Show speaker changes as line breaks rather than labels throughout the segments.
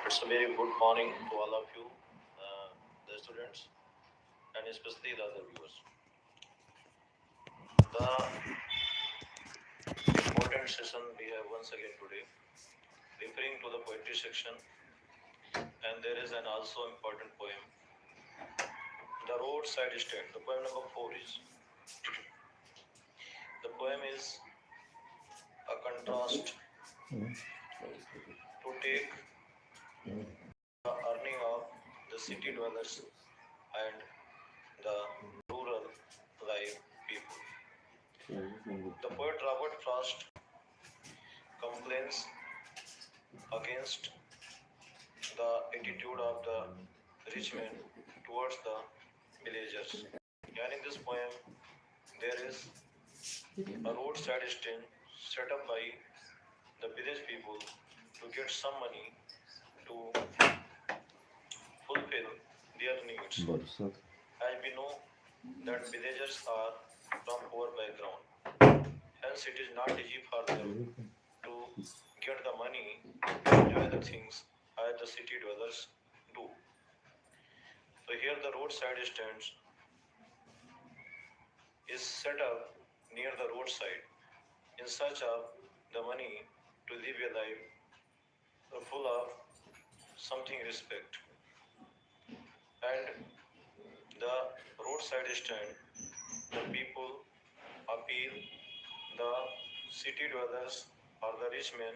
It's a very good morning to all of you, the students, and especially the other viewers. The important session we have once again today, referring to the poetry section, and there is an also important poem, The Roadside Stand. The poem number 4 is. The poem is a contrast to take the earning of the city dwellers and the rural life people. The poet Robert Frost complains against the attitude of the rich men towards the villagers. And in this poem, there is a roadside stand set up by the village people to get some money to fulfill their needs. As we know that villagers are from poor background, hence it is not easy for them to get the money to enjoy the things as the city dwellers do. So here the roadside stands is set up near the roadside in search of the money to live a life full of something respect. And the roadside stand, the people appeal the city dwellers or the rich men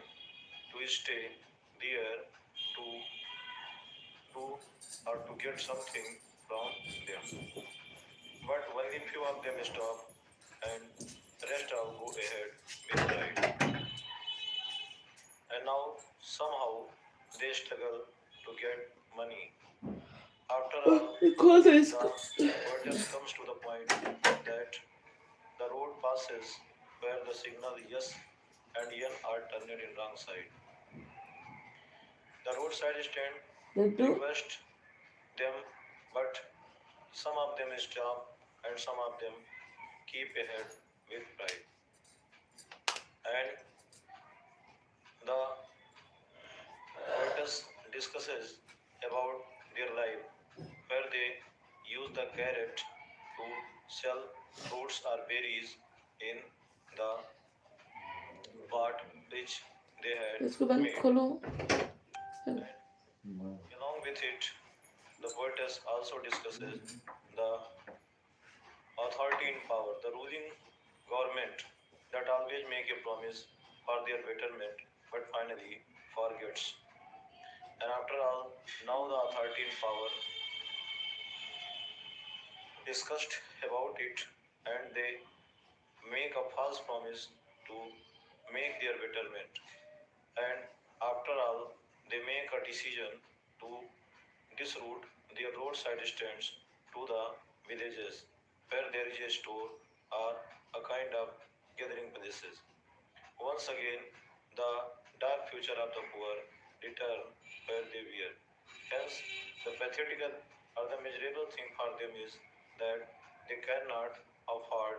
to stay there to or to get something from them. But only few of them stop and rest all go ahead with the ride. And now somehow they struggle to get money. After all, the poetess comes to the point that the road passes where the signal yes and yen are turned in wrong side. The roadside stand request them, but some of them stop and some of them keep ahead with pride. And the poetess discusses about their life where they use the carrot to sell fruits or berries in the part which they had made. Along with it, the poetess also discusses the authority in power, the ruling government that always make a promise for their betterment but finally forgets. And after all, now the authority in power discussed about it and they make a false promise to make their betterment. And after all, they make a decision to disroute their roadside stands to the villages where there is a store or a kind of gathering places. Once again, the dark future of the poor return where they were. Hence, the pathetical or the miserable thing for them is that they cannot afford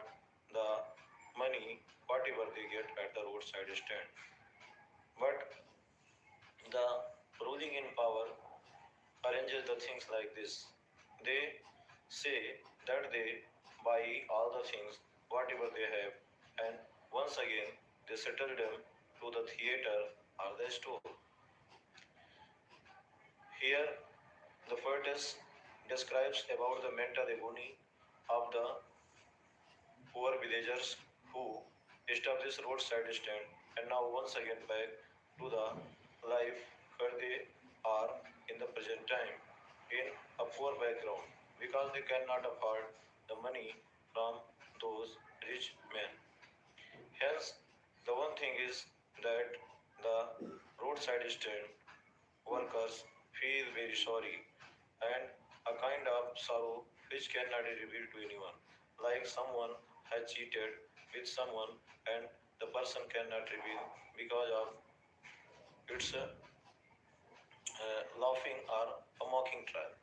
the money whatever they get at the roadside stand. But the ruling in power arranges the things like this. They say that they buy all the things whatever they have and once again they settle them to the theater or the store. Here the poetess describes about the mental agony of the poor villagers who established roadside stand and now once again back to the life where they are in the present time in a poor background because they cannot afford the money from those rich men. Hence, the one thing is that the roadside stand workers feel very sorry and a kind of sorrow which cannot be revealed to anyone. Like someone has cheated with someone and the person cannot reveal because of its laughing or a mocking trial.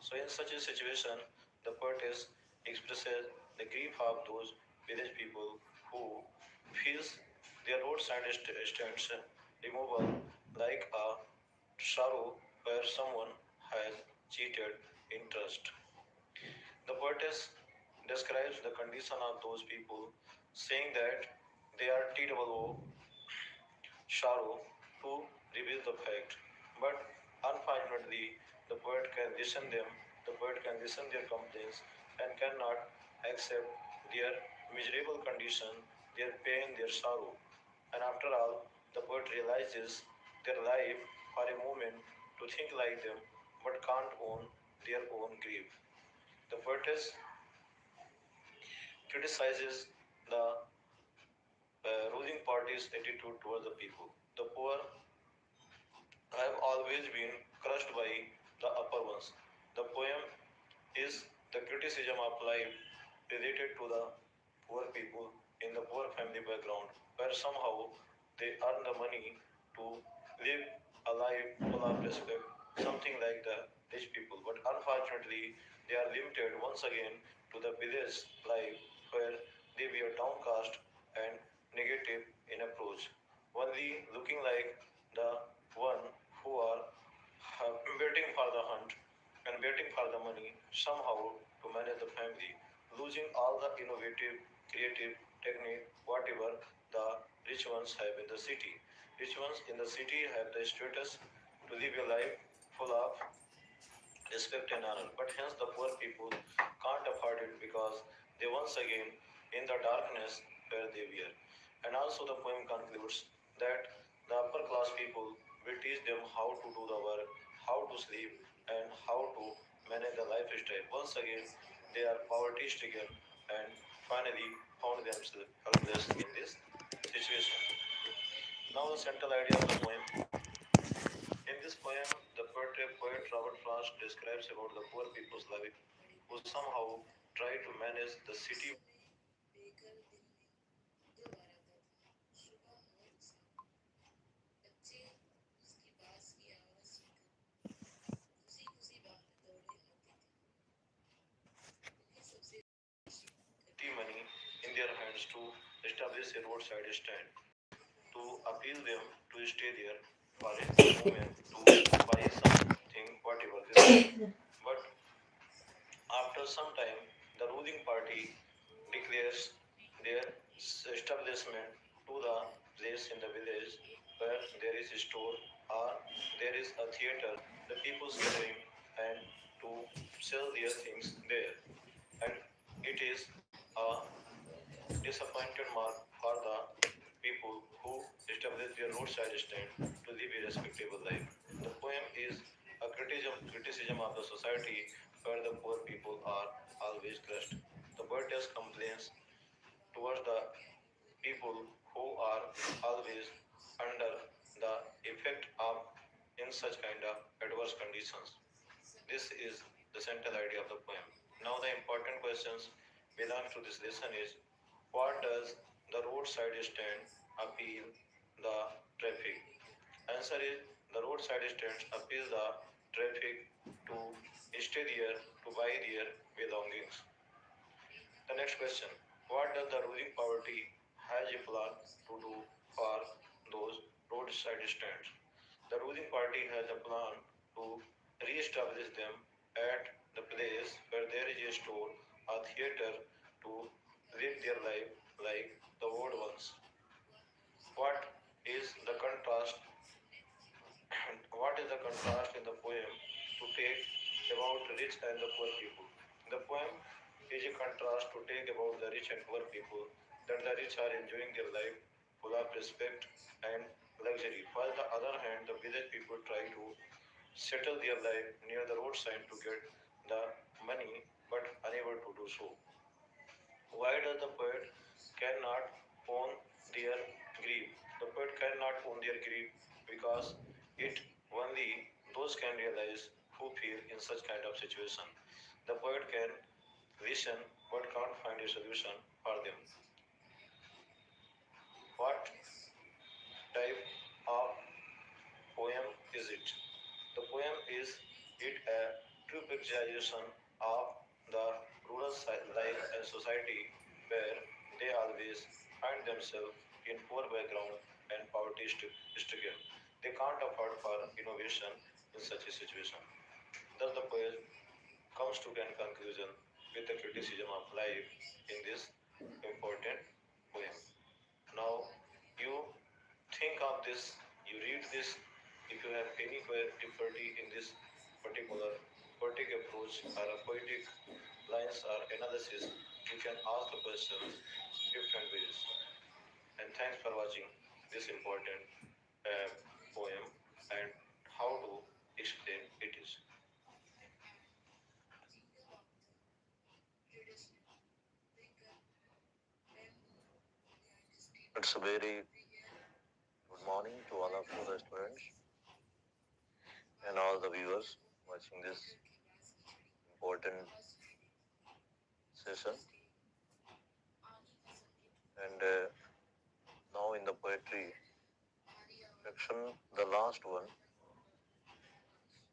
So in such a situation, the poetess expresses the grief of those village people who feels their roadside stands removal like a sorrow where someone has cheated in trust. The poetess describes the condition of those people, saying that they are T-O-O sorrow to reveal the fact. But unfortunately, the poet can listen their complaints and cannot accept their miserable condition, their pain, their sorrow. And after all, the poet realizes their life for a moment to think like them, but can't own their own grief. The poetess criticizes the ruling party's attitude towards the people. The poor have always been crushed by the upper ones. The poem is the criticism of life related to the poor people in the poor family background, where somehow they earn the money to live a life full of respect, something like the rich people. But unfortunately, they are limited once again to the village life where they were downcast and negative in approach, only looking like the one who are waiting for the hunt and waiting for the money somehow to manage the family, losing all the innovative, creative technique, whatever the rich ones have in the city. Rich ones in the city have the status to live a life full of respect and honor, but hence the poor people can't afford it because they once again in the darkness where they were. And also the poem concludes that the upper class people will teach them how to do the work, how to sleep, and how to manage the lifestyle. Once again, they are poverty stricken and finally found themselves helpless in this situation. Now the central idea of the poem. In this poem, the poet Robert Frost describes about the poor people's life who somehow try to manage the city. Money in their hands to establish a roadside stand, to appeal them to stay there for a moment to buy something, whatever this is. But after some time, the ruling party declares their establishment to the place in the village where there is a store or there is a theater, the people's gathering and to sell their things there. And it is a disappointed mark for the people who establish their roadside stand to live a respectable life. The poem is a criticism of the society where the poor people are always crushed. The poetess complains towards the people who are always under the effect of in such kind of adverse conditions. This is the central idea of the poem. Now the important questions belong to this lesson is what does the roadside stand appeal the traffic? Answer is the roadside stands appeal the traffic to stay there to buy their belongings. The next question, what does the ruling party has a plan to do for those roadside stands? The ruling party has a plan to re-establish them at the place where there is a store, a theater to live their life like the old ones. What is the contrast? What is the contrast in the poem to take about rich and the poor people? The poem is a contrast to take about the rich and poor people that the rich are enjoying their life full of respect and luxury, while the other hand the village people try to settle their life near the roadside to get the money but unable to do so. Why does the poet cannot own their grief? The poet cannot own their grief because it only those can realize who feel in such kind of situation. The poet can listen but can't find a solution for them. What type of poem is it? The poem is it a true picturization of the rural life and society where they always find themselves in poor background and poverty stricken. They can't afford for innovation in such a situation. Thus, the poet comes to an conclusion with a criticism of life in this important poem. Now, you think of this, you read this. If you have any difficulty in this particular poetic approach or a poetic lines or analysis, you can ask the questions different ways. And thanks for watching this important uh, poem and how to explain it is. It's a very good morning to all of you, the students, and all the viewers watching this important session. And now in the poetry section, the last one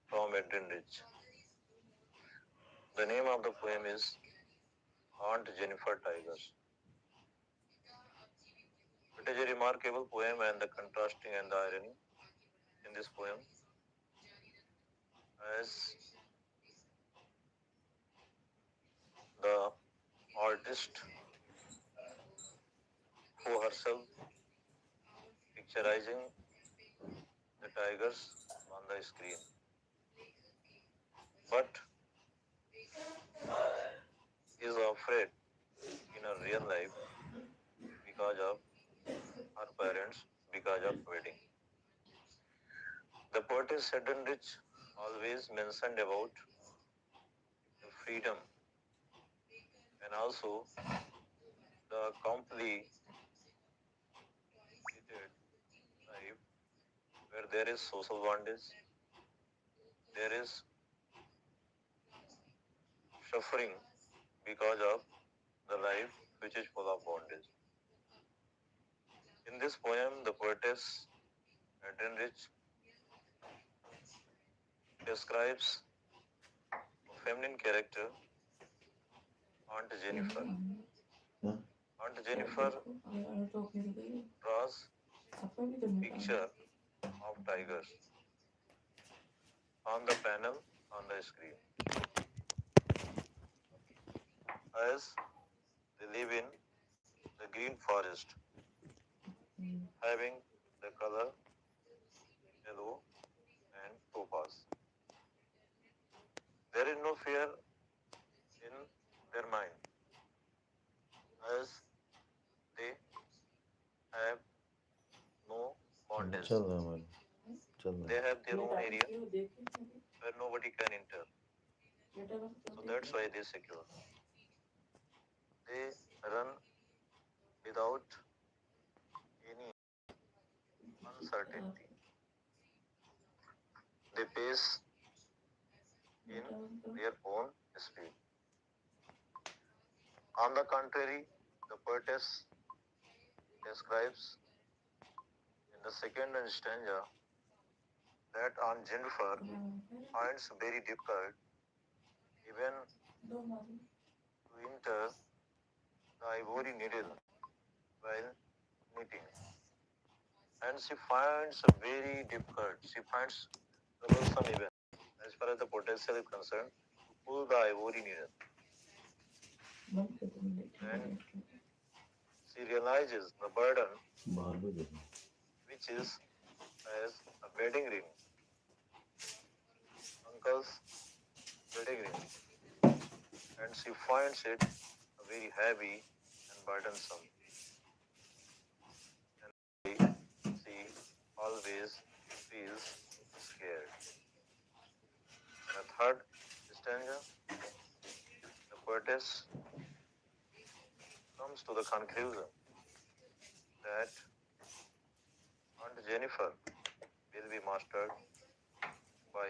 from Edwin Rich. The name of the poem is Aunt Jennifer Tigers. It is a remarkable poem, and the contrasting and the irony in this poem, as the artist who herself picturizing the tigers on the screen, but is afraid in her real life because of her parents, because of wedding. The poetess Seddon Rich always mentioned about the freedom and also the complicated life where there is social bondage, there is suffering because of the life which is full of bondage. In this poem, the poetess Edwin Rich describes a feminine character, Aunt Jennifer. Aunt Jennifer draws a picture of tigers on the panel on the screen as they live in the green forest having the color yellow and topaz. There is no fear in their mind as they have no bondage. They have their own area where nobody can enter. So that's why they secure. They run without any uncertainty. They pace in their own speed. On the contrary, the poetess describes in the second stanza that Aunt Jennifer finds very difficult even to enter the ivory needle while knitting. And she finds very difficult, she finds troublesome even, as far as the potential is concerned, to pull the ivory needle. And she realizes the burden which is as a wedding ring, uncle's wedding ring, and she finds it very heavy and burdensome. And she always feels scared. In the third stanza, the poetess comes to the conclusion that Aunt Jennifer will be mastered by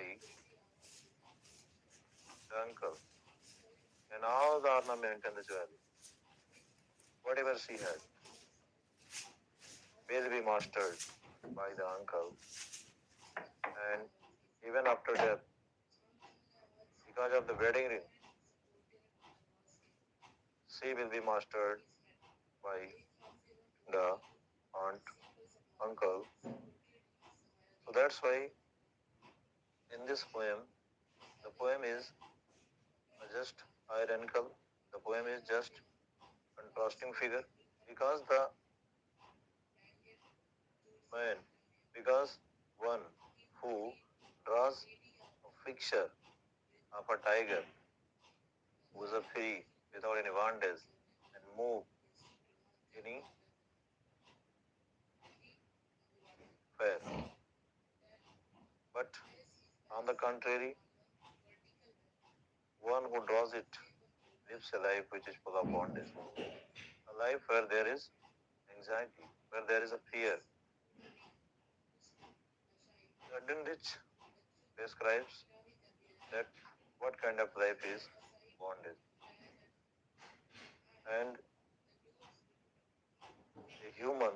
the uncle, and all the ornament and the jewelry, whatever she had, will be mastered by the uncle. And even after death, because of the wedding ring, she will be mastered by the aunt, uncle. So
that's why in this poem, the poem is just ironical. The poem is just contrasting figure because the man, because one who draws a picture of a tiger who is a free without any bondage and move any fair. But on the contrary, one who draws it lives a life which is full of bondage, a life where there is anxiety, where there is a fear. Rich describes that what kind of life is bondage. And a human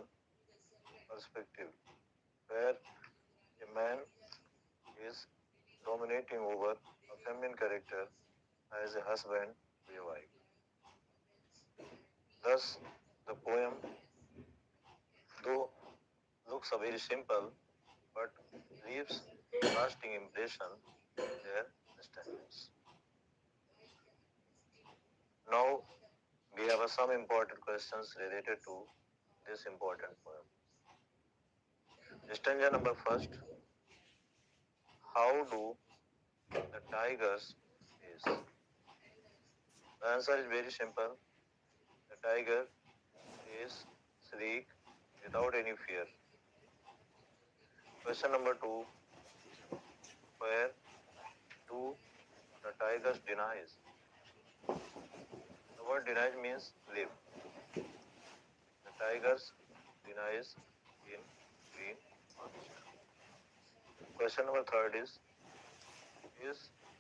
perspective where a man is dominating over a feminine character as a husband to a wife. Thus, the poem, though looks a very simple, but leaves lasting impression in their understandings. Now, we have some important questions related to this important poem. Stanza number first, how do the tigers is? The answer is very simple. The tiger is sleek without any fear. Question number two, where do the tigers denies? The word denies means live. The tigers denies in green forest. Question number third is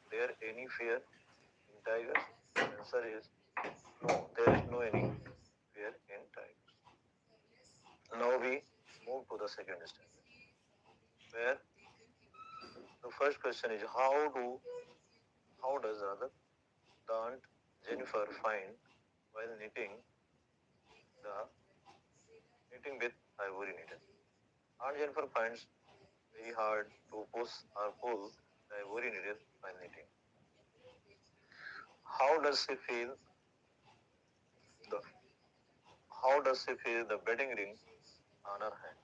there any fear in tigers? The answer is no, there is no any fear in tigers. Now we move to the second stanza, where the first question is how does rather the Aunt Jennifer find while knitting with ivory needle. Aunt Jennifer finds very hard to push or pull the ivory needle while knitting. How does she feel the how does she feel the wedding ring on her hand?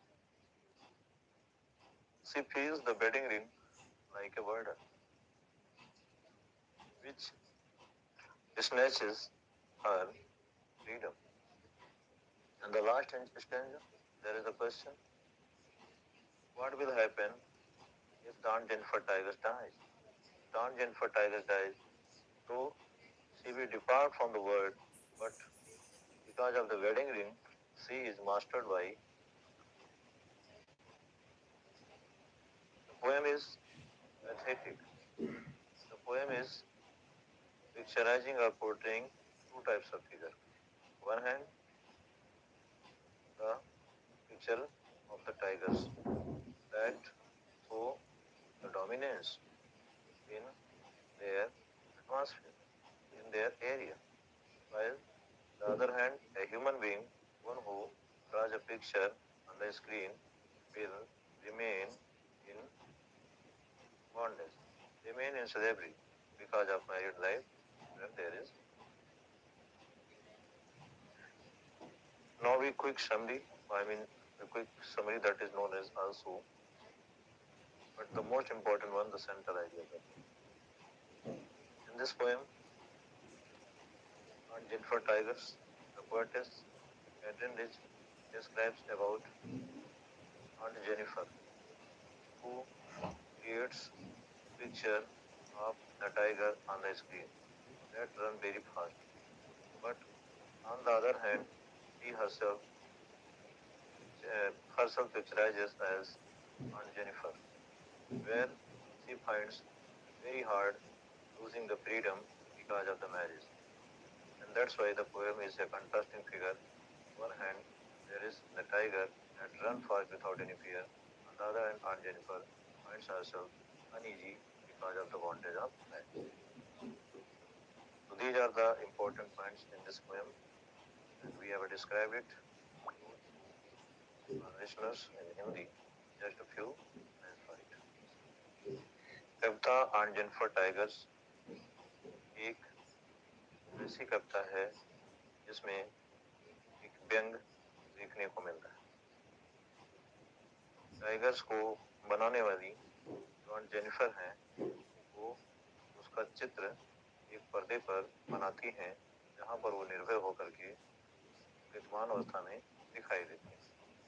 She feels the wedding ring like a burden, which snatches her freedom. And the last stanza, there is a question: what will happen if Aunt Jennifer Tigers dies? If Aunt Jennifer Tigers dies, so she will depart from the world, but because of the wedding ring, she is mastered by. The poem is pathetic. The poem is picturizing or portraying two types of figure. One hand, the picture of the tigers that show the dominance in their atmosphere, in their area, while the other hand, a human being, one who draws a picture on the screen, will remain in bondage, remain in slavery because of married life when there is. Now we quick summary, a quick summary that is known as also, but the most important one, the central idea. In this poem, on Jennifer Tigers, the poetess Catherine Rich describes about Aunt Jennifer, who creates a picture of the tiger on the screen that run very fast. But on the other hand, she herself picturizes as Aunt Jennifer, where she finds very hard losing the freedom because of the marriage. And that's why the poem is a contrasting figure. On one hand, there is the tiger that runs fast without any fear. On the other hand, Aunt Jennifer finds herself uneasy because of the bondage of marriage. So these are the important points in this poem, and we have described it to our listeners in Hindi. Just a few lines for you. Kavita and Jennifer tigers एक ऐसी कविता है जिसमें एक व्यंग देखने को मिलता है। टाइगर्स को बनाने वाली जॉन जेनिफर हैं, वो उसका चित्र एक पर्दे पर बनाती हैं जहां पर वो निर्भय होकर के विद्यमान अवस्था में दिखाई देती हैं।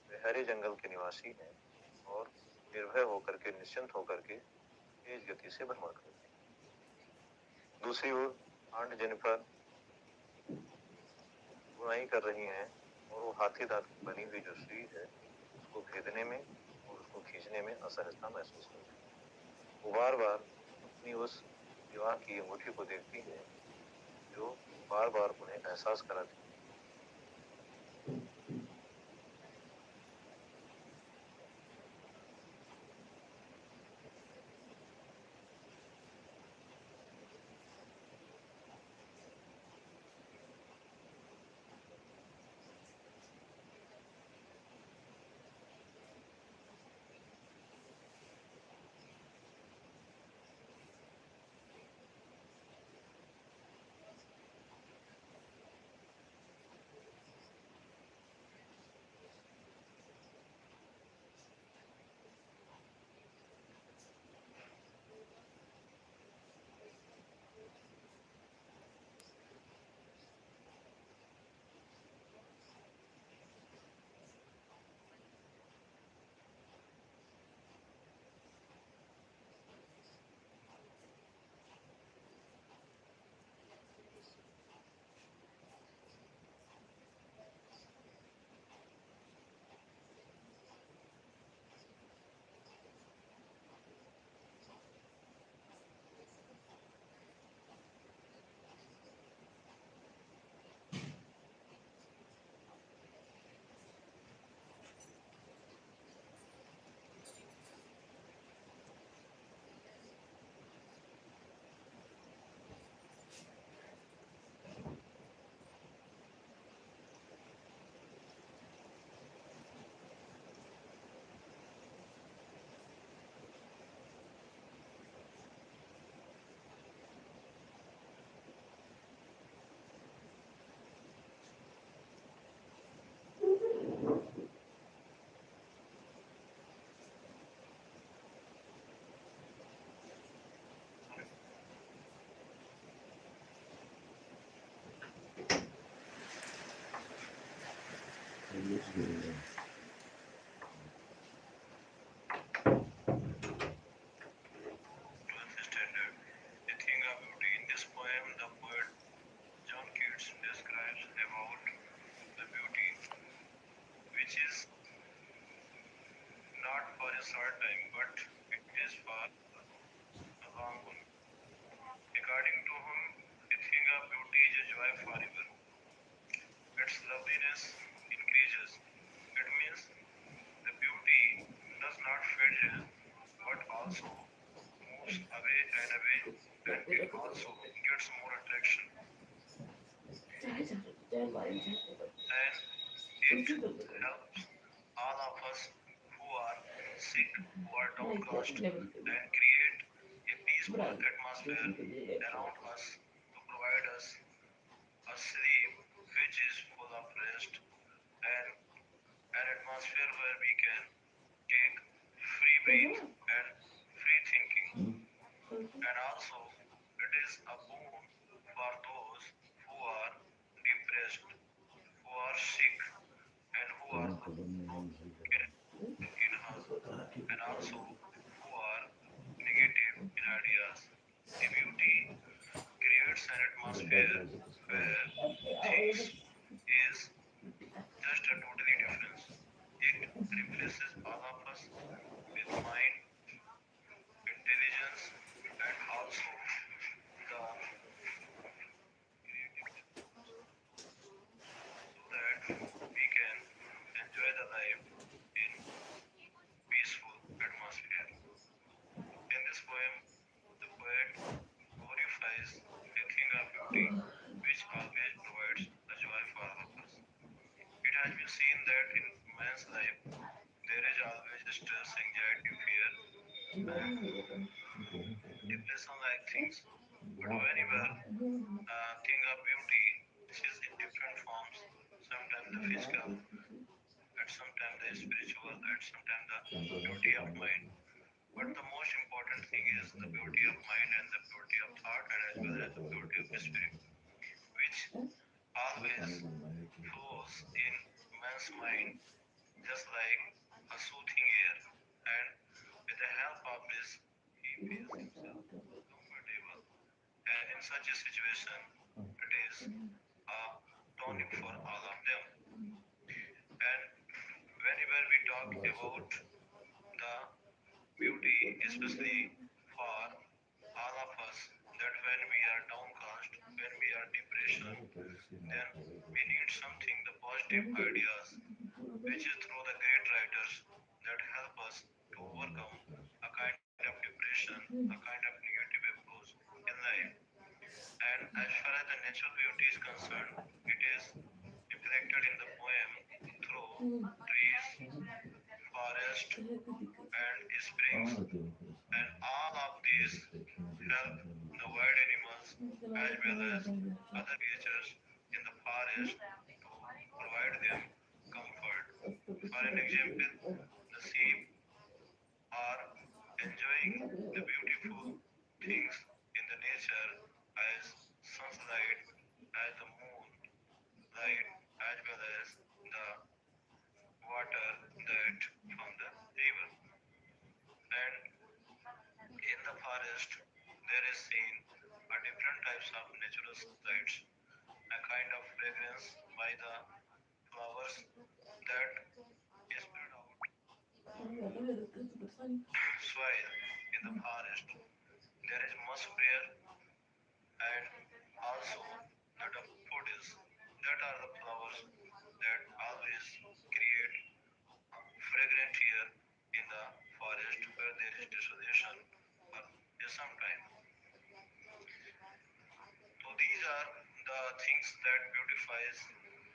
वे हरे जंगल के निवासी हैं और निर्भय होकर के निश्चिंत होकर के तेज गति से भ्रमण करते हैं। दूसरी ओर आंट जेनिफर बुनाई कर रही हैं और वो हाथी दांत की बनी हुई जो सुई है उसको भेदने में और उसको खींचने में असहजता महसूस करती है। वो बार बार अपनी उस विवाह की अंगूठी को देखती हैं जो बार बार उन्हें एहसास कराती है।
Standard. A thing of beauty. In this poem, the poet John Keats describes about the beauty which is not for a short time, but it is for a long one. According to him, a thing of beauty is a joy forever. Its loveliness increases. It means the beauty does not fade, but also moves away and away, and it also gets more attraction. And it helps all of us who are sick, who are downcast, and create a peaceful atmosphere around us to provide us a sleep which is full of rest and an atmosphere where we can take free breath and free thinking. And also, it is a boon for those who are depressed, who are sick, and who are in health, and also who are negative in ideas. The beauty creates an atmosphere where things is just a totally difference. It replaces all of us with mind, intelligence, and also the so that we can enjoy the life in peaceful atmosphere. In this poem, the poet glorifies a thing of beauty which always provides the joy for all of us. It has been seen that in man's life there is always stress, anxiety, fear, depression-like things. But whenever think of beauty, this is in different forms. Sometimes the physical, at sometimes the spiritual, at sometimes the beauty of mind. But the most important thing is the beauty of mind and the beauty of thought and as well as the beauty of spirit, which always flows in man's mind just like a soothing air. And with the help of this, he feels himself comfortable. And in such a situation, it is a tonic for all of them. And whenever we talk about the beauty, especially for all of us, that when we are downcast, when we are depression, then we need something, the positive ideas, which is through the great writers that help us to overcome a kind of depression, a kind of negative approach in life. And as far as the natural beauty is concerned, it is reflected in the poem through trees, forest, and springs, and all of these help the wild animals as well as other creatures in the forest to provide them comfort. For an example, the sheep are enjoying the beautiful things in the nature as sunlight, as the moon light, as well as the water that from the river. And in the forest, there is seen a different types of natural lights, a kind of fragrance by the flowers that is spread out soil in the forest. There is musk prayer and also the daffodils that are the flowers that always create fragrant air in the forest where there is desolation for some time. So these are the things that beautifies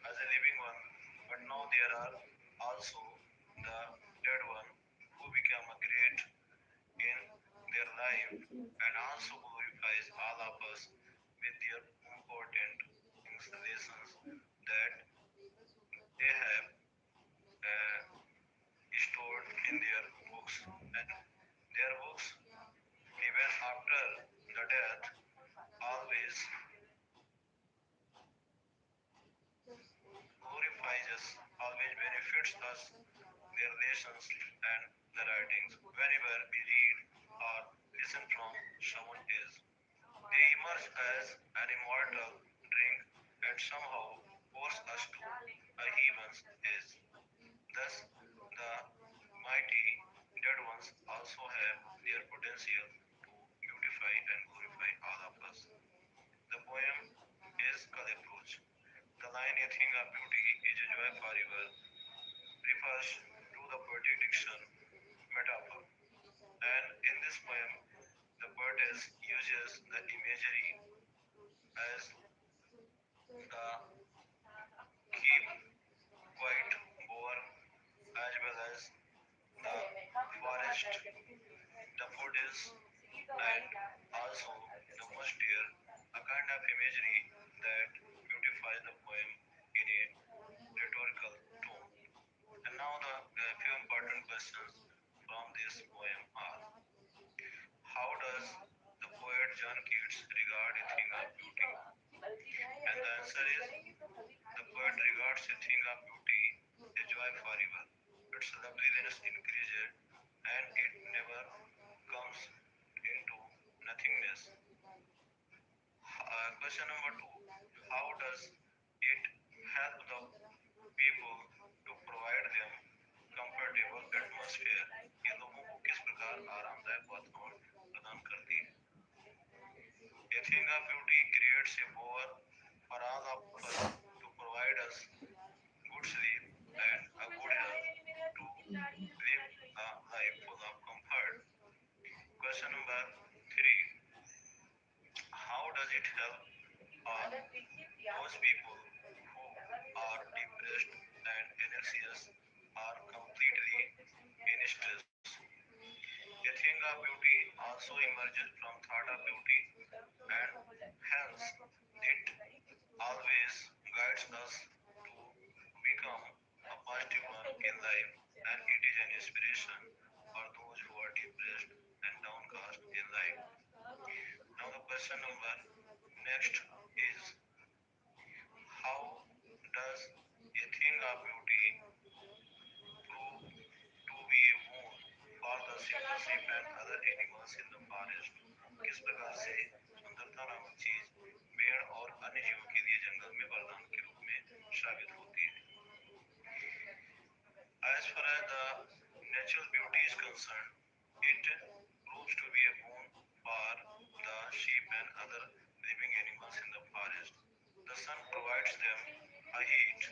as a living one. But now there are also the dead one who become a great in their life and also glorifies all of us with their important things, lessons that they have stored in their books. And their books, even after the death, always glorifies us, always benefits us, their lessons and the writings. Whenever we read or listen from someone else, they emerge as an immortal drink and somehow force us to a heaven's edge. Thus, the mighty dead ones also have their potential to beautify and glorify all of us. The poem is Kaleproj. The line A thing of beauty is a joy forever refers to the poetic diction metaphor. And in this poem, the poetess uses the imagery as the keep quiet boar as well as the forest, the daffodils, and also the mustia, a kind of imagery that beautifies the poem in a rhetorical tone. And now the few important questions from this poem are: how does the poet John Keats regard a thing of beauty? And the answer is the poet regards a thing of beauty a joy forever. Its loveliness increases and it never comes into nothingness. Question number two: how does it help the people to provide them comfortable atmosphere? ये लोगों को किस प्रकार आरामदायक वातावरण प्रदान करती है? A thing of beauty creates a bower for all of us to provide us good sleep and a good health to live a life full of comfort. Question number three: how does it help those people who are depressed and anxious or completely in stress? A Yathinga beauty also emerges from Thada beauty, and hence it always guides us to become a positive one in life, and it is an inspiration for those who are depressed and downcast in life. Now the question number next is, how does Yathinga beauty prove to be a boon for the simple sheep and other animals in the forest? किस प्रकार से सुंदरता नामक चीज पेड़ और अन्य जीवों के लिए जंगल में वरदान के रूप में साबित होती है? As far as the natural beauty is concerned, it proves to be a boon for the sheep and other living animals in the forest. The sun provides them a heat,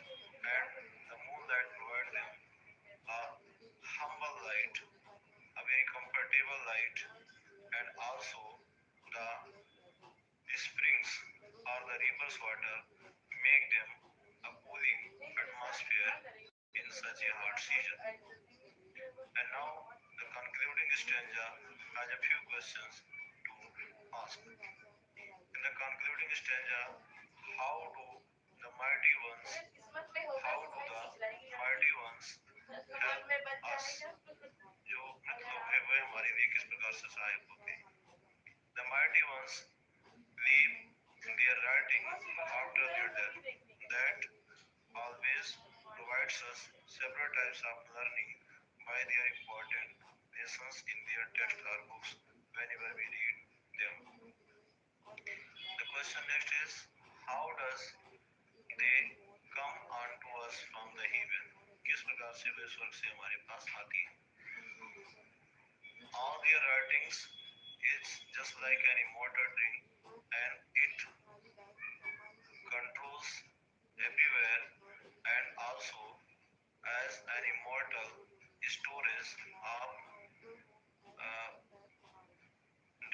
and the moonlight provides them a humble light, a very comfortable light, and also the springs or the river's water make them a cooling atmosphere in such a hot season. And now the concluding stanza has a few questions to ask. In the concluding stanza, how do the mighty ones, how do the mighty ones help us? जो मतलब है वह हमारे लिए किस प्रकार से सहायक होते हैं? The mighty ones leave their writing after their death. That always provides us several types of learning by their important lessons in their text or books whenever we read them. The question next is, how does they come on to us from the heaven? किस प्रकार से वे स्वर्ग से हमारे पास आती हैं? All their writings is just like an immortal drink, and it controls everywhere, and also as an immortal storage of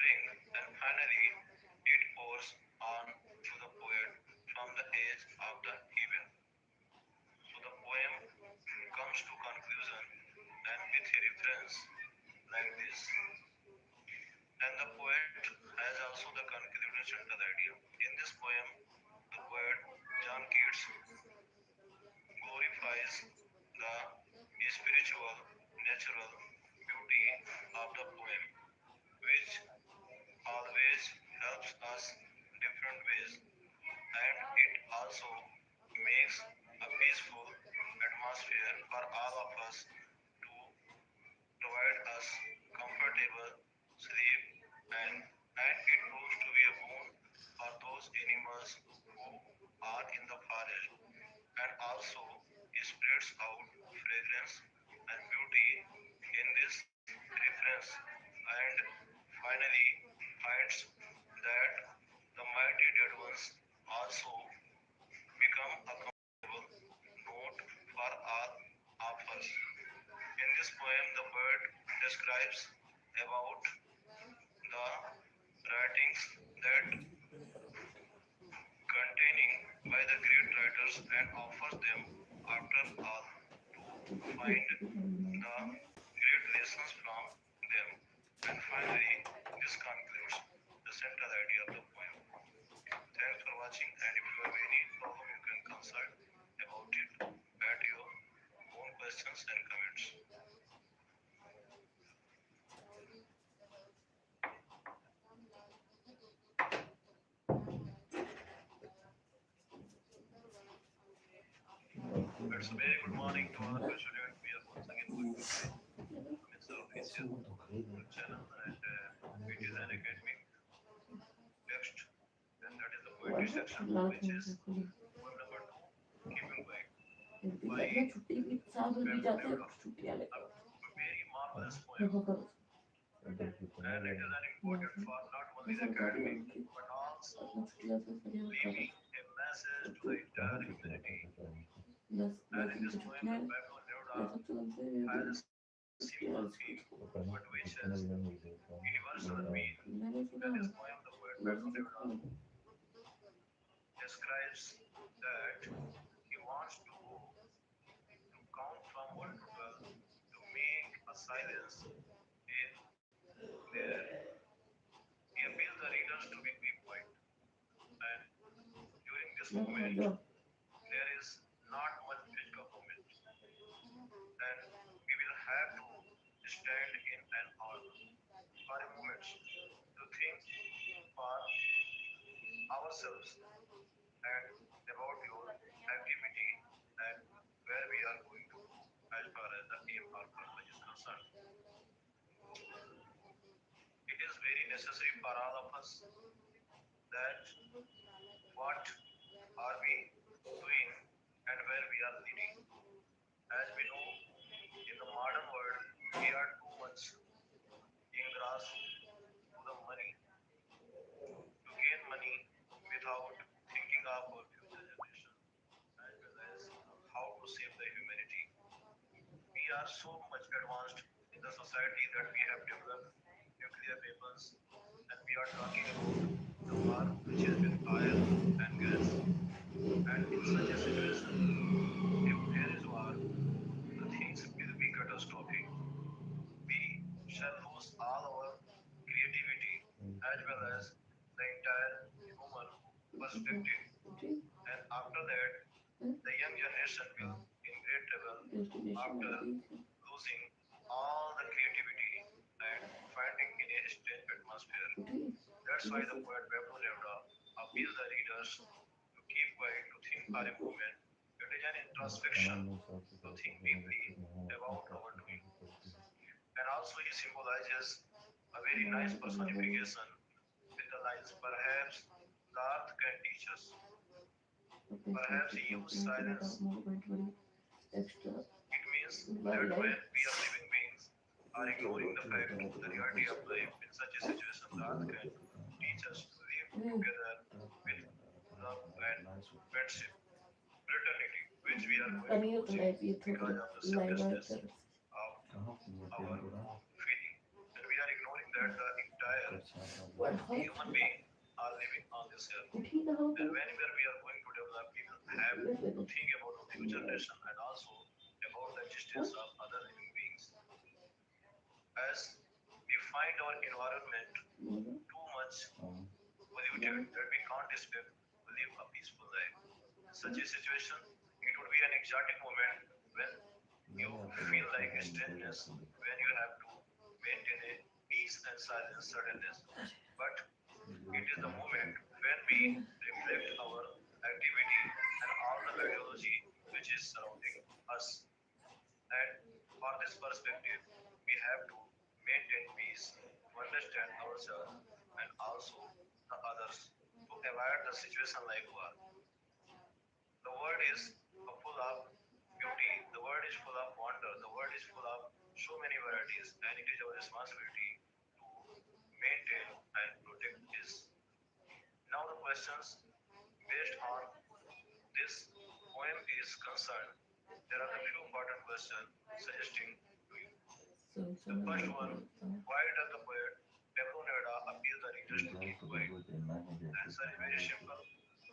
drink, and finally it pours on to the poet from the edge of the heaven. So the poem comes to conclusion and with a reference like this. And the poet has also the concluding central idea. In this poem, the poet John Keats glorifies the spiritual, natural beauty of the poem, which always helps us different ways, and it also makes a peaceful atmosphere for all of us to provide us comfortable sleep, and it proves to be a boon for those animals who are in the forest, and also spreads out fragrance and beauty in this reference, and finally finds that the mighty dead ones also become a comfortable note for all of us. In this poem, the poet describes about the writings that containing by the great writers, and offers them after all to find the great lessons from them. And finally, this concludes the central idea of the poem. Thanks for watching, and if you have any problem, you can consult about it at your own questions and comments. It's a very good morning to all of you students. We are once again going to play Mr. Official channel, and it is an academic text, and that is the poetry section, which is poem number 2, Keeping Quiet, by
छुट्टी भी साल भर भी
Pablo
जाते हैं
Neruda.
छुट्टियां लेकर
A very marvelous poem, and it is an important for not only the
सरकारी
academic
उनकी
but also
अपना छुट्टियां से फरियाद कर
leaving a message to the entire humanity.
10
And
10
in
दिन
this
की
poem,
छुट्टियां
the
हैं
Pablo Neruda
या सब चलन से
has a simple
यार
theme
इसको
but which has universal appeal.
मैंने
In
सुना
this poem, the poet Pablo
मर्जी से
Neruda
खाओ
describes that he wants to go to count from 1 to 12 to make a silence in movement,
job.
there is not much physical movement, and we will have to stand in an hour for a moment to think for ourselves and about your activity and where we are going to go as far as the aim or purpose is concerned. It is very necessary for all of us that what are we doing and where we are leading. As we know, in the modern world, we are too much engrossed to the money to gain money without thinking of our future generation as well as how to save the humanity. We are so much advanced in the society that we have developed nuclear weapons, and we are talking about the war which is with oil and gas. And in such a situation, if there is war, the things will be catastrophic. We shall lose all our creativity as well as the entire human perspective.
Okay.
And after that, the young generation will in great trouble after losing all the creativity and finding in a strange atmosphere.
Okay.
That's why the poet Pablo Neruda appeals the readers to keep quiet, to think for a moment. It is an introspection to think deeply about our doing. And also he symbolizes a very nice personification with the lines, perhaps the earth can teach us. Perhaps he used silence.
Extra.
It means that when we as living beings are ignoring the fact, the reality of life, in such a situation, the earth can teach us to live together with love and friendship, fraternity, which we are going to
अनियत
losing
life ये
because
थोड़ा
of the
live
selflessness
आकर
of our feeling. And we are ignoring that the entire
what
human being are living on this earth.
उठी कहाँ
And
पे
whenever we are going to develop, we will have to think about the future generation and also about the existence of other living beings. As we find our environment too much polluted that we can't expect to live a peaceful life. In such a situation, it would be an exotic moment when you feel like a strangeness, when you have to maintain a peace and silence, suddenness. But it is the moment when we reflect our activity and all the ideology which is surrounding us. And for this perspective, we have to maintain peace, to understand ourselves and also the others, to avoid the situation like war. The world is full of beauty, the world is full of wonder, the world is full of so many varieties, and it is our responsibility to maintain and protect this. Now the questions based on this poem is concerned, there are a few important questions suggesting to you. The first one, why does the poet Pablo Neruda appeal the readers to keep quiet? The answer is very simple.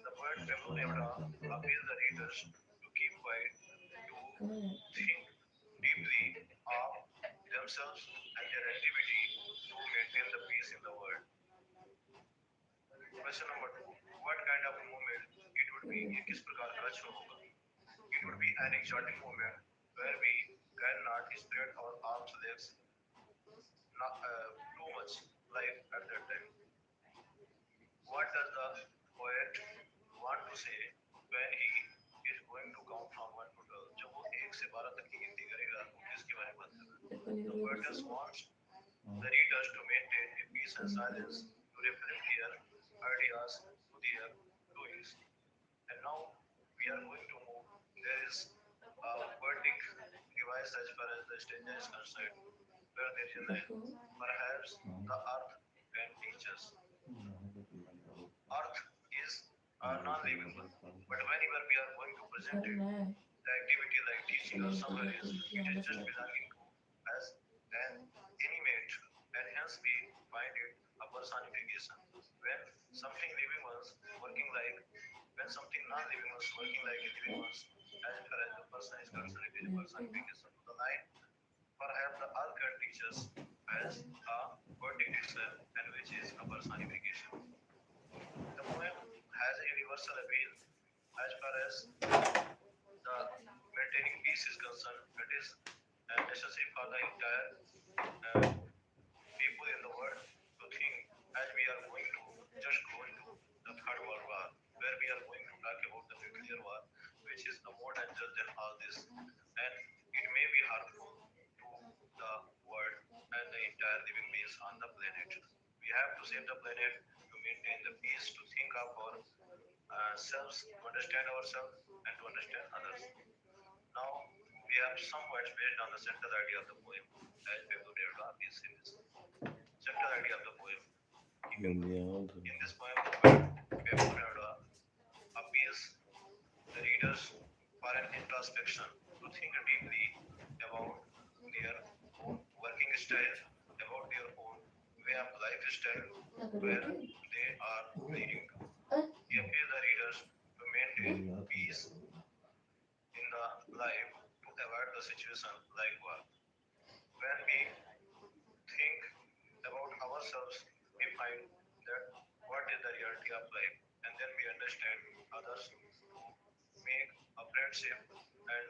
The poet Pablo Neruda appeals the readers to keep quiet, to think deeply of themselves and their activity to maintain the peace in the world. Question number two, what kind of movement it would be? ये किस प्रकार का रचना होगा? It would be an exotic movement where we cannot spread our arms, legs, not too much like at that time. What does the poet want to say when he is going to count from 1 to 12? जब वो 1 से 12 तक की गिनती करेगा तो किसके बारे में बात कर रहा है? The poet just wants the readers to maintain a peace and silence, to reflect their ideas to their doings. And now we are going to move. There is a poetic device as far as the stanza is concerned, where there is a line, perhaps the earth can teach us. Earth is non-living one, but whenever we are going to present it, the activity like teaching or somewhere is, it is just belonging to as an animate, and hence we find it a personification. When something living was working like, when something non-living was working like a living was, as far as the person is concerned, it is a personification. The line, perhaps the earth can teach us as a poetic itself, and which is a personification. The poem has a universal appeal As far as the maintaining peace is concerned, it is necessary for the entire people in the world to think, as we are going to just go into the third world war, where we are going to talk about the nuclear war, which is the more dangerous than all this, and it may be harmful to the world and the entire living beings on the planet. We have to save the planet to maintain the peace, to think of our selves, to understand ourselves, and to understand others. Now, we have some words based on the central idea of the poem, as Pablo Neruda is in this central idea of the poem. In this poem, the poet Pablo Neruda appeals the readers for an introspection to think deeply about their own working style, about their own way of lifestyle, where they are leading to. He appeals the readers to maintain peace in the life to avoid the situation like war. When we think about ourselves, we find that what is the reality of life, and then we understand others to make a friendship and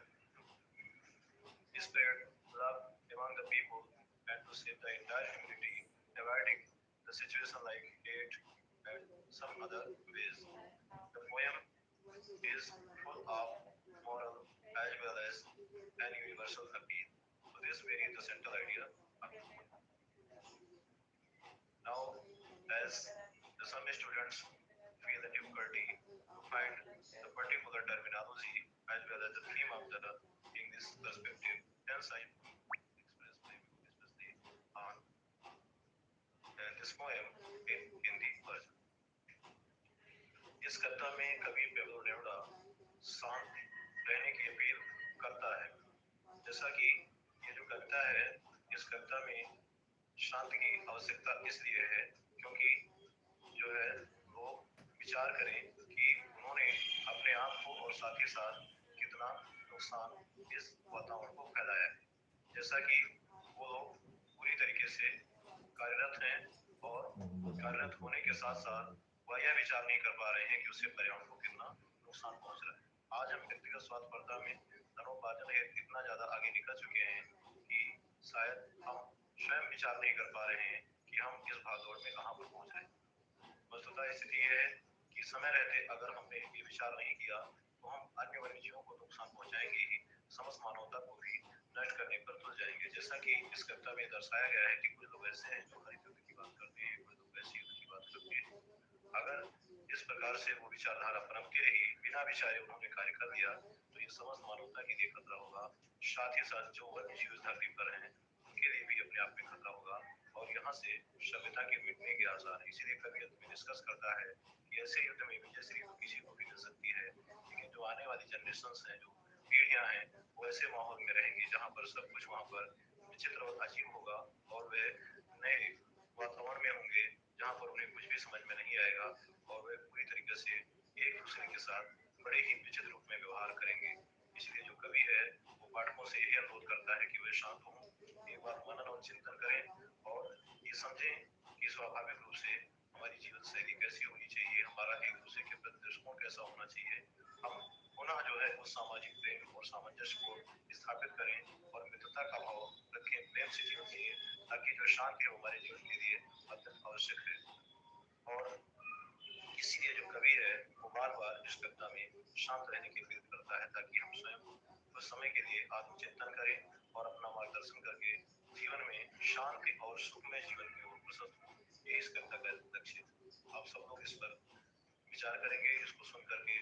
spread love among the people and to save the entire humanity, avoiding the situation like hate and some other ways. The poem is full of moral as well as an universal appeal. So this very is the central idea of the poem. Now, as some students feel the difficulty to find the particular terminology as well as the theme of the English perspective, hence I express my view especially on this poem in Hindi version. इस कविता में कवि पेबलो Neruda शांत रहने की appeal करता है। जैसा कि ये जो कविता है, इस कविता में शांति की आवश्यकता इसलिए है क्योंकि जो है लोग विचार करें कि उन्होंने अपने आप को और साथ ही साथ कितना नुकसान इस वातावरण को फैलाया है। जैसा कि वो लोग पूरी तरीके से कार्यरत हैं और कार्यरत होने के साथ साथ वह यह विचार नहीं कर पा रहे हैं कि उससे पर्यावरण को कितना नुकसान पहुंच रहा है। आज हम व्यक्तिगत स्वार्थपरता में धनोपार्जन हेतु इतना ज्यादा आगे निकल चुके हैं कि शायद हम स्वयं विचार नहीं कर पा रहे हैं कि हम इस भागदौड़ में कहाँ पर पहुंच रहे हैं। वस्तुतः स्थिति यह है कि समय रहते अगर हमने ये विचार नहीं किया तो हम अन्य वन्य जीवों को नुकसान पहुंचाएंगे ही, समस्त मानवता को भी नष्ट करने पर तुल जाएंगे। जैसा कि इस कविता में दर्शाया गया है कि कुछ लोग ऐसे हैं जो हरित युद्ध की बात करते हैं, कुछ लोग वैश्य युद्ध की बात करते हैं। अगर इस प्रकार से वो विचारधारा पनपती रही, बिना विचारे उन्होंने कार्य कर दिया, तो ये समस्त मानवता के लिए खतरा होगा। साथ ही साथ जो वन्य जीव इस धरती पर हैं उनके लिए भी अपने आप में खतरा होगा और यहाँ से सभ्यता के मिटने के आसार है। इसीलिए कवि अंत में डिस्कस करता है कि ऐसे युद्ध में भी जैसे युद्ध किसी को भी मिल सकती है, लेकिन जो आने वाली जनरेशन है, जो पीढ़ियां हैं, वो ऐसे माहौल में रहेंगी जहाँ पर सब कुछ वहाँ पर विचित्र और अजीब होगा और वे नए वातावरण में होंगे जहाँ पर उन्हें कुछ भी समझ में नहीं आएगा और वे पूरी तरीके से एक दूसरे के साथ बड़े ही विचित्र रूप में व्यवहार करेंगे। इसलिए जो कवि है वो पाठकों से यही अनुरोध करता है कि वे शांत हों, एक बार मनन और चिंतन करें और ये समझें कि स्वाभाविक रूप से हमारी जीवन शैली कैसी होनी चाहिए, हमारा एक दूसरे के प्रति दृष्टिकोण कैसा होना चाहिए। हम पुनः जो है उस सामाजिक प्रेम और सामंजस्य को स्थापित करें और मित्रता का भाव रखें, प्रेम से जीवन जिए, ताकि जो शांति है हमारे जीवन के लिए अत्यंत आवश्यक है। और इसीलिए जो कवि है वो बार बार इस कविता में शांत रहने की अपील करता है ताकि हम स्वयं कुछ समय के लिए आत्मचिंतन करें और अपना मार्गदर्शन करके जीवन में शांति और सुखमय जीवन की ओर प्रशस्त हो। ये इस कविता का लक्ष्य है। आप सब लोग इस पर विचार करेंगे, इसको सुन करके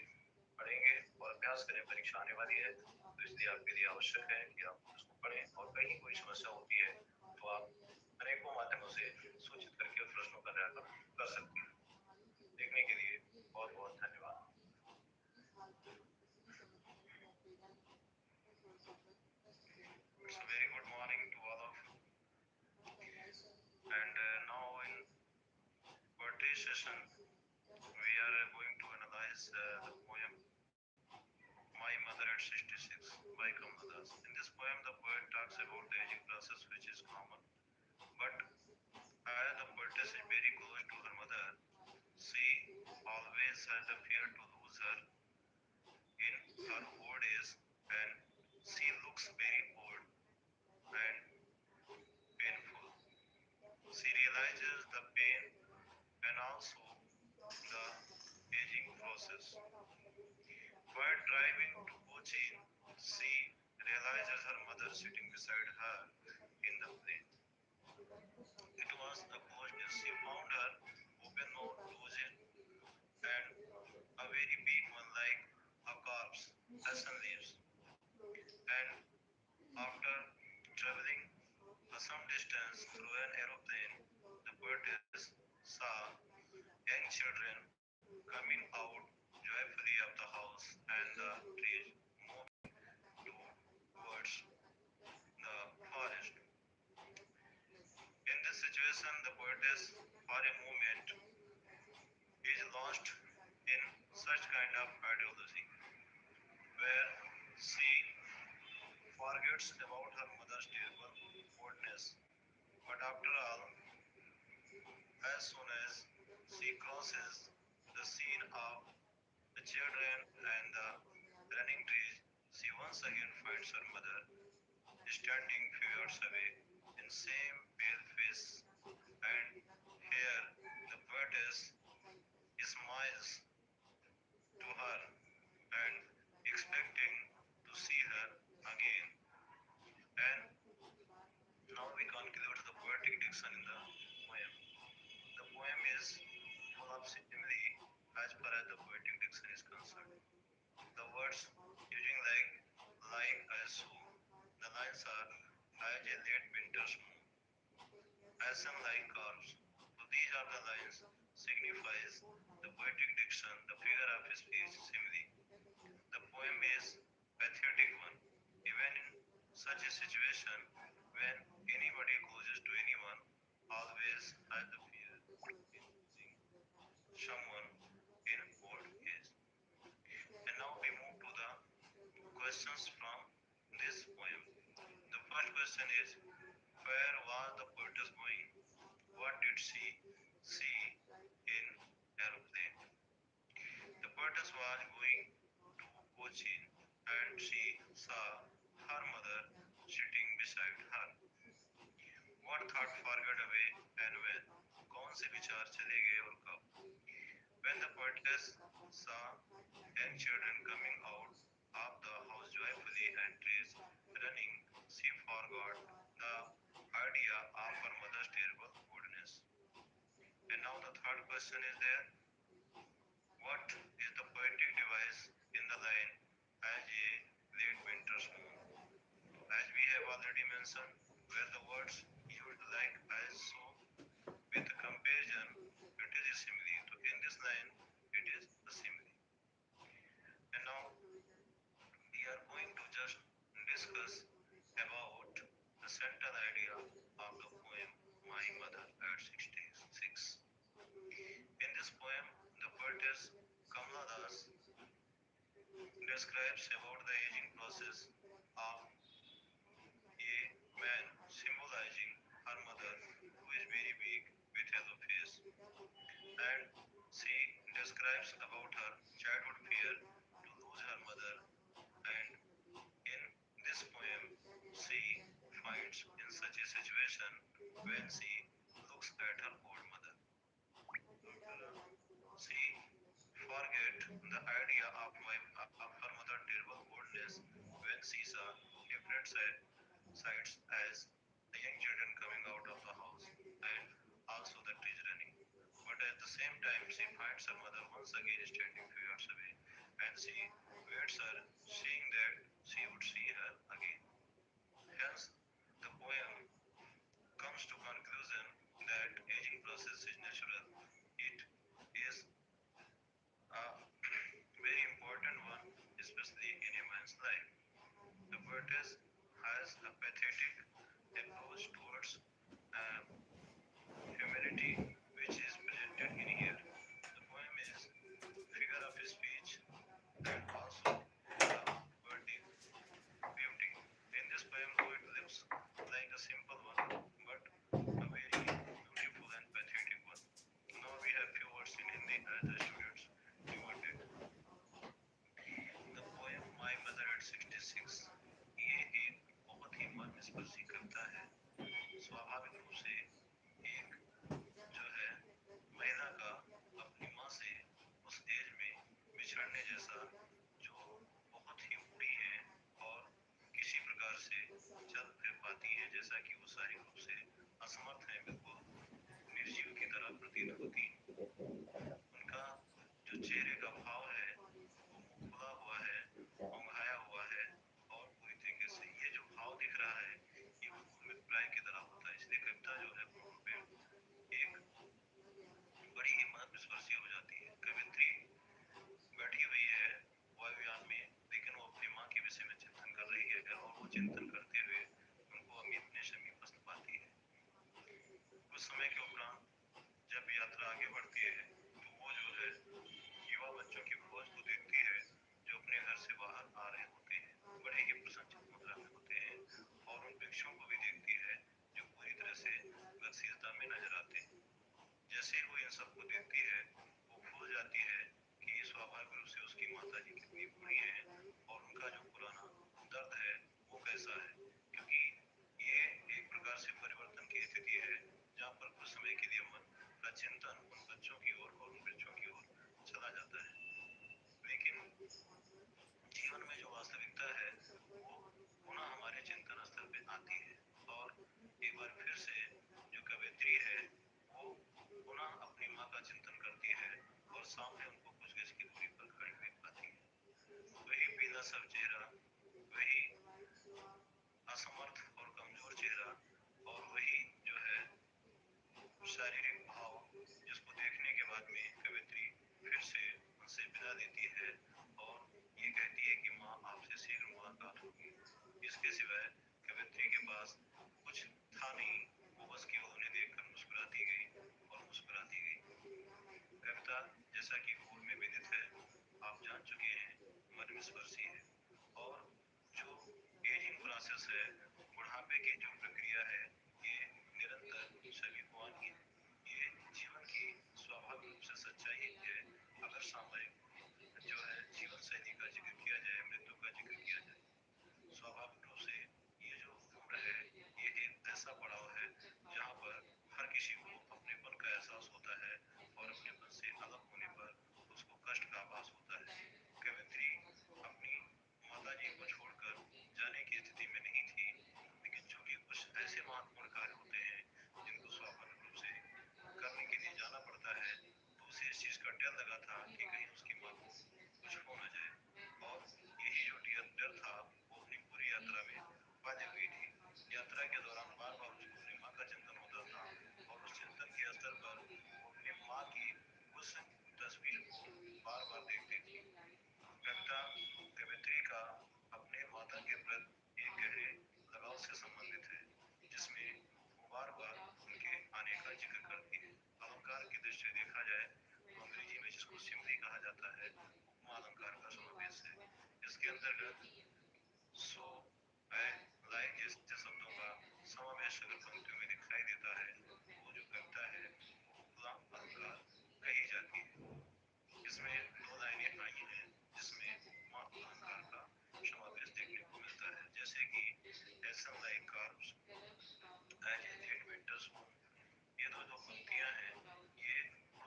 पढ़ेंगे और अभ्यास करें। परीक्षा आने वाली है तो इसलिए आपके लिए आवश्यक है कि आप इसको पढ़ें और कहीं कोई समस्या होती है तो आप अनेकों माध्यमों से सूचित करके उन प्रश्नों का निराकरण कर सकते हैं। देखने के लिए बहुत बहुत धन्यवाद। It's a very good morning to all of you. And now in poetry session, we are going to analyze the poem My Mother at 66 by Kamala Das. In this poem, the poet talks about the aging process which is common, but as the poetess is very close to her mother, she always has the fear to lose her
looks very old and painful. She realizes the pain and also the aging process. While driving to Cochin, she realizes her mother sitting beside her in the plane. It was a closed news. She found her open dozing and a very big one like a corpse, lesson leaves. And after traveling some distance through an aeroplane, the poetess saw young children coming out joyfully of the house and the trees moving towards the forest. In this situation, the poetess, for a moment, is lost in such kind of ideology where she forgets about her mother's terrible oldness. But after all, as soon as she crosses the scene of the children and the running trees, she once again finds her mother standing few yards away in same pale face. And here the poetess smiles to her and expecting to see her again. And now we conclude the poetic diction in the poem. The poem is full of simile as far as the poetic diction is concerned. The words using like as so. The lines are as a late winter's moon, as sunlight curves. So these are the lines signifies the poetic diction, the figure of speech simile. The poem is pathetic one. Even in such a situation when anybody closes to anyone always has the fear in losing someone in old age. And now we move to the questions from this poem. The first question is, where was the poetess going? What did she see in aeroplane? The poetess was going to Cochin and she saw her mother sitting beside her. What thought forgot away and when? कौन से विचार चले गए और कब? When the poetess saw young children coming out of the house joyfully and trees running, she forgot the idea of her mother's terrible goodness. And now the third question is there. What is the poetic device in the line as a late winter's moon? As we have already mentioned, where the words used like as so with comparison, it is a simile. So in this line, it is a simile. And now we are going to just discuss about the central idea of the poem My Mother at 66. In this poem, the poetess Kamala Das describes about the aging process of a man, symbolizing her mother who is very weak with yellow face. And she describes about her childhood fear to lose her mother. And in this poem, she finds in such a situation when she looks at her old mother. After all, she forget the idea of her mother terrible oldness when she saw different sights as the young children coming out of the house and also the trees running. But at the same time, she finds her mother once again standing few yards away, and she waits her, seeing that she would see her again. Hence, the poem comes to conclusion that aging process is natural. It is a very important one, especially in a man's life. The poetess has a pathetic approach towards uh, humanity, which is presented in here. The poem is figure of speech and also the poetic beauty. In this poem, though it looks like a simple one, but a very beautiful and pathetic तरह से चल फिर पाती हैं, जैसा कि वो शारीरिक रूप से असमर्थ हैं, बिल्कुल निर्जीव की तरह प्रतीत होती हैं। उनका जो चेहरे का भाव है वो मुंह खुला हुआ है, औंघाया हुआ है, और पूरी तरीके से ये जो भाव दिख रहा है ये बिल्कुल मृतप्राय की तरह होता है। इसलिए कविता जो है पूर्ण पे एक बड़ी ही मर्मस्पर्शी हो जाती है। कवित्री बैठी हुई है वायुयान में, लेकिन वो अपनी माँ के विषय में चिंतन कर रही है, और वो चिंतन करते हुए उनको अपने समीपस्थ पाती है। कुछ समय के उपरांत जब यात्रा आगे बढ़ती है तो वो जो है युवा बच्चों की फौज को देखती है जो अपने घर से बाहर आ रहे होते हैं, बड़े ही प्रसन्नचित्त मुद्रा में होते हैं, और उन वृक्षों को भी देखती है जो पूरी तरह से गतिशीलता में नजर आते हैं। जैसे ही वो इन सबको देखती है वो भूल जाती है कि स्वाभाविक रूप से उसकी माता जी कितनी बूढ़ी हैं, और उनका जो पुराना दर्द है वो कैसा है, क्योंकि ये एक प्रकार से परिवर्तन की स्थिति है जहाँ पर कुछ समय के लिए मन का चिंतन उन बच्चों की ओर और उन वृक्षों की ओर चला जाता है। लेकिन जीवन में जो वास्तविकता है वो पुनः हमारे चिंतन स्थल पे आती है, और एक बार फिर से जो कवित्री है वो पुनः अपनी माँ का चिंतन करती है, और सामने उनको कुछ गज की दूरी पर खड़ी हुई पाती है। वही पीला सब चेहरा, वही असमर्थ और कमजोर चेहरा, और वही जो है शारीरिक भाव, जिसको देखने के बाद में कवित्री फिर से उनसे विदा लेती है, और ये कहती है कि माँ आपसे शीघ्र मुलाकात होगी। इसके सिवाय कवित्री के पास कुछ था नहीं, वो बस केवल उन्हें देखकर मुस्कुराती गई और मुस्कुराती गई। कविता, जैसा कि पूर्व में विदित है, आप जान चुके हैं, मर्मस्पर्शी है, और जो एजिंग प्रोसेस है, बुढ़ापे की जो प्रक्रिया है, ये निरंतर सभी को आनी है। ये जीवन की स्वाभाविक रूप से सच्चाई है। अगर सामयिक जो है जीवन शैली का जिक्र किया जाए, मृत्यु का जिक्र किया जाए, स्वाभाविक रूप से ये जो उम्र है ये एक ऐसा पड़ाव है जहाँ पर हर किसी को अपनेपन का एहसास होता है, और अपनेपन से अलग होने पर उसको कष्ट का आभास होता है। कवित्री अपनी माता जी को छोड़कर जाने की स्थिति में नहीं थी, लेकिन चूंकि कुछ ऐसे महत्वपूर्ण कार्य होते हैं जिनको स्वाभाविक रूप से करने के लिए जाना पड़ता है, तो उसे इस चीज का डर लगा था कि कहीं उसकी माँ को कुछ हो न जाए, और यही जो डर था वो अपनी पूरी यात्रा में पाले हुई थी। यात्रा के दौरान बार बार उसको अपनी माँ का चिंतन होता था, और उस चिंतन के स्तर पर वो अपनी माँ की उस तस्वीर को बार बार देखती थी। कविता कवित्री का अपने माता के प्रति एक गहरे लगाव से संबंधित है, जिसमें वो बार बार उनके आने का जिक्र करती है। अलंकार की दृष्टि से देखा जाए तो अंग्रेजी में जिसको सिमरी कहा जाता है, उपमा अलंकार का समावेश है। इसके अंतर्गत सो, एंड, लाइक जैसे शब्दों का समावेश अगर पंक्तियों में दिखाई देता है तो वो जो कविता है वो उपमा अलंकार कही जाती है। इसमें दो लाइनें आई हैं जिसमें उपमा अलंकार का समावेश देखने को मिलता है, जैसे कि ऐसा like carbs as a late winter snow. ये दो जो पंक्तियां हैं ये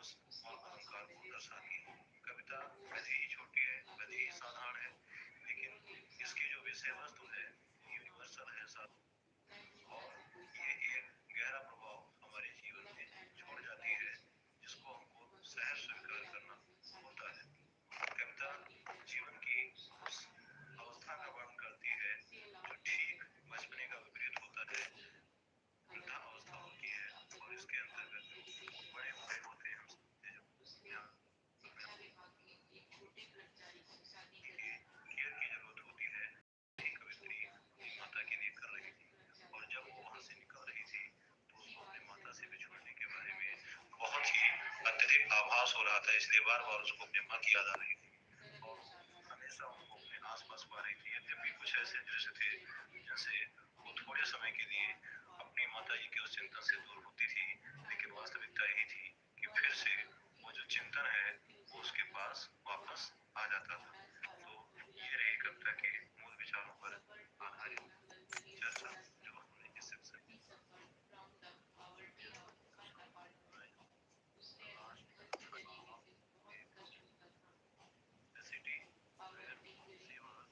उस उपमा अलंकार को दर्शाती हैं। कविता भले ही छोटी है, भले ही साधारण है, लेकिन इसकी जो विषय वस्तु है वो यूनिवर्सल है, और ये एक गहरा प्रभाव हमारे जीवन में छोड़ जाती है, जिसको हमको सहज स्वीकार करना होता है। कविता जीवन की उस अवस्था का वर्णन करती है जो ठीक बचपने का विपरीत होता है, वृद्धा अवस्था होती है, और इसके अंतर्गत बड़े बूढ़े होते हैं हमसे जो यहाँ केयर की जरूरत होती है। यही कवित्री अपनी माता के लिए कर रही थी, और जब वो वहां से निकल रही थी तो उसको अपनी माता से बिछुड़ने के बारे में बहुत ही अत्यधिक आभास हो रहा था, इसलिए बार बार उसको अपनी माँ की याद आ रही थी, और हमेशा उनको अपने आसपास पा रही थी। यद्यपि कुछ ऐसे दृश्य थे जिनसे वो थोड़े समय के लिए अपनी माता जी के उस चिंतन से दूर होती थी, लेकिन वास्तविकता यही थी कि फिर से वो जो चिंतन है वो उसके पास वापस आ जाता था। तो ये रही कविता के मूल विचारों पर आधारित चर्चा जो हमने इस सेक्शन में the city where she was